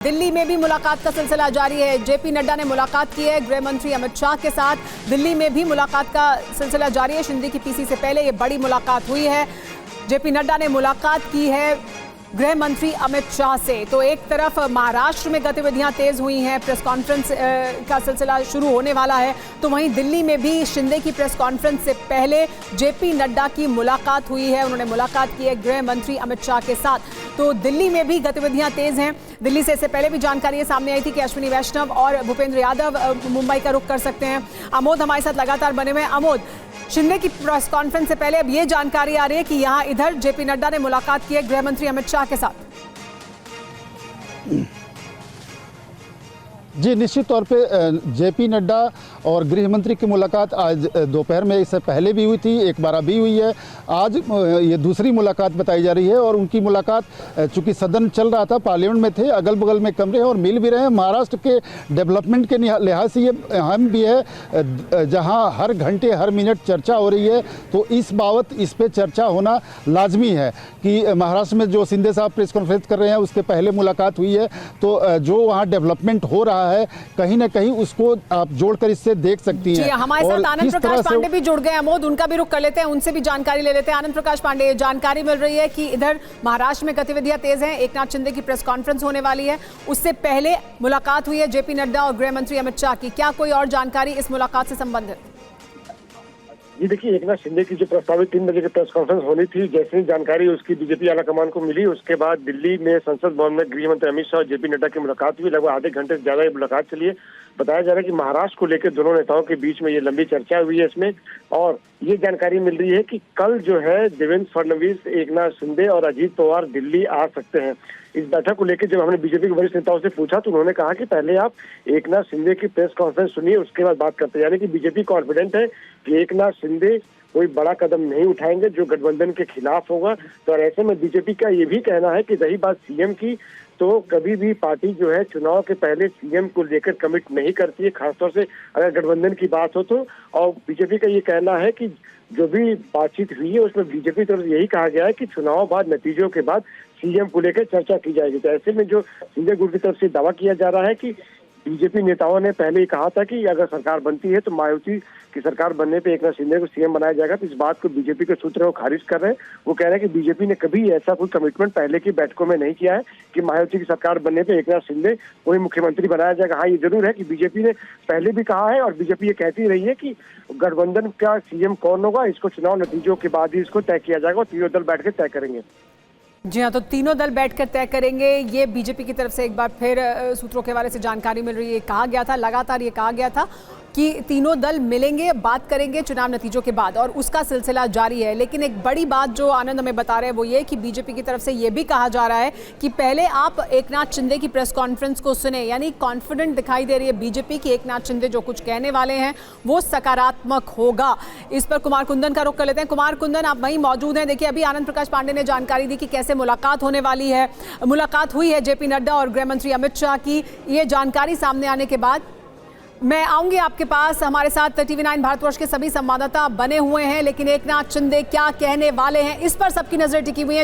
दिल्ली में भी मुलाकात का सिलसिला जारी है। जेपी नड्डा ने मुलाकात की है गृह मंत्री अमित शाह के साथ। दिल्ली में भी मुलाकात का सिलसिला जारी है। शिंदे की पीसी से पहले ये बड़ी मुलाकात हुई है। जेपी नड्डा ने मुलाकात की है गृह मंत्री अमित शाह से। तो एक तरफ महाराष्ट्र में गतिविधियां तेज हुई हैं, प्रेस कॉन्फ्रेंस का सिलसिला शुरू होने वाला है, तो वहीं दिल्ली में भी शिंदे की प्रेस कॉन्फ्रेंस से पहले जेपी नड्डा की मुलाकात हुई है। उन्होंने मुलाकात की है गृह मंत्री अमित शाह के साथ। तो दिल्ली में भी गतिविधियां तेज हैं। दिल्ली से इससे पहले भी जानकारी सामने आई थी कि अश्विनी वैष्णव और भूपेंद्र यादव मुंबई का रुख कर सकते हैं। अमोद हमारे साथ लगातार बने हुए हैं। अमोद, शिंदे की प्रेस कॉन्फ्रेंस से पहले अब ये जानकारी आ रही है कि यहाँ इधर जेपी नड्डा ने मुलाकात की है गृह मंत्री अमित शाह के साथ। जी, निश्चित तौर पे जेपी नड्डा और गृह मंत्री की मुलाकात आज दोपहर में इससे पहले भी हुई थी, एक बार अभी हुई है। आज ये दूसरी मुलाकात बताई जा रही है और उनकी मुलाकात चूंकि सदन चल रहा था, पार्लियामेंट में थे, अगल बगल में कमरे हैं और मिल भी रहे हैं। महाराष्ट्र के डेवलपमेंट के लिहाज से ये अहम भी है, जहां हर घंटे हर मिनट चर्चा हो रही है, तो इस बाबत इस पर चर्चा होना लाजमी है कि महाराष्ट्र में जो शिंदे साहब प्रेस कॉन्फ्रेंस कर रहे हैं उसके पहले मुलाकात हुई है, तो जो वहाँ डेवलपमेंट हो रहा है कहीं ना कहीं उसको आप जोड़कर इससे देख सकती हैं। हमारे साथ आनंद प्रकाश पांडे भी जुड़ गए। अमोद, उनका भी रुख कर लेते हैं, उनसे भी जानकारी ले लेते हैं। आनंद प्रकाश पांडे, जानकारी मिल रही है कि इधर महाराष्ट्र में गतिविधियां तेज हैं, एकनाथ शिंदे की प्रेस कॉन्फ्रेंस होने वाली है, उससे पहले मुलाकात हुई है जेपी नड्डा और गृह मंत्री अमित शाह की। क्या कोई और जानकारी इस मुलाकात से संबंधित? जी देखिए, एकनाथ शिंदे की जो प्रस्तावित 3 बजे की प्रेस कॉन्फ्रेंस होनी थी, जैसे ही जानकारी उसकी बीजेपी आला कमान को मिली, उसके बाद दिल्ली में संसद भवन में गृह मंत्री अमित शाह और जेपी नड्डा की मुलाकात हुई। लगभग आधे घंटे से ज्यादा ये मुलाकात चली है। बताया जा रहा है कि महाराष्ट्र को लेकर दोनों नेताओं के बीच में ये लंबी चर्चा हुई है इसमें, और ये जानकारी मिल रही है कि कल जो है देवेंद्र फडणवीस, एकनाथ शिंदे और अजीत पवार दिल्ली आ सकते हैं। इस बैठक को लेकर जब हमने बीजेपी के वरिष्ठ नेताओं से पूछा तो उन्होंने कहा कि पहले आप एकनाथ शिंदे की प्रेस कॉन्फ्रेंस सुनिए, उसके बाद बात करते हैं। यानी कि बीजेपी कॉन्फिडेंट है कि एकनाथ शिंदे कोई बड़ा कदम नहीं उठाएंगे जो गठबंधन के खिलाफ होगा। तो ऐसे में बीजेपी का ये भी कहना है कि रही बात सीएम की, तो कभी भी पार्टी जो है चुनाव के पहले सीएम को लेकर कमिट नहीं करती है, खासतौर से अगर गठबंधन की बात हो तो। और बीजेपी का ये कहना है कि जो भी बातचीत हुई है उसमें बीजेपी तरफ यही कहा गया है कि चुनाव बाद नतीजों के बाद सीएम को लेकर चर्चा की जाएगी। तो ऐसे में जो शिंदे गुट की तरफ से दावा किया जा रहा है कि बीजेपी नेताओं ने पहले ही कहा था कि अगर सरकार बनती है तो मायावती की सरकार बनने पे एकनाथ शिंदे को सीएम बनाया जाएगा। तो इस बात को बीजेपी के सूत्र वो खारिज कर रहे हैं। वो कह रहे हैं कि बीजेपी ने कभी ऐसा कोई कमिटमेंट पहले की बैठकों में नहीं किया है कि मायावती की सरकार बनने पे एकनाथ शिंदे कोई मुख्यमंत्री बनाया जाएगा। हाँ, ये जरूर है कि बीजेपी ने पहले भी कहा है और बीजेपी ये कहती रही है कि गठबंधन का सीएम कौन होगा इसको चुनाव नतीजों के बाद ही इसको तय किया जाएगा और तीनों दल बैठ के तय करेंगे। जी हाँ, तो तीनों दल बैठकर तय करेंगे। ये बीजेपी की तरफ से एक बार फिर सूत्रों के हवाले से जानकारी मिल रही है। कहा गया था, लगातार ये कहा गया था कि तीनों दल मिलेंगे, बात करेंगे चुनाव नतीजों के बाद, और उसका सिलसिला जारी है। लेकिन एक बड़ी बात जो आनंद हमें बता रहे हैं वो ये कि बीजेपी की तरफ से ये भी कहा जा रहा है कि पहले आप एकनाथ शिंदे की प्रेस कॉन्फ्रेंस को सुने। यानी कॉन्फिडेंट दिखाई दे रही है बीजेपी की एकनाथ शिंदे जो कुछ कहने वाले हैं वो सकारात्मक होगा। इस पर कुमार कुंदन का रुख कर लेते हैं। कुमार कुंदन, आप वहीं मौजूद हैं। देखिए, अभी आनंद प्रकाश पांडे ने जानकारी दी कि कैसे मुलाकात होने वाली है। मुलाकात हुई है जेपी नड्डा और गृह मंत्री अमित शाह की। ये जानकारी सामने आने के बाद मैं आऊंगी आपके पास। हमारे साथ TV9 भारतवर्ष के सभी संवाददाता बने हुए हैं, लेकिन एकनाथ शिंदे क्या कहने वाले हैं इस पर सबकी नजर टिकी हुई है।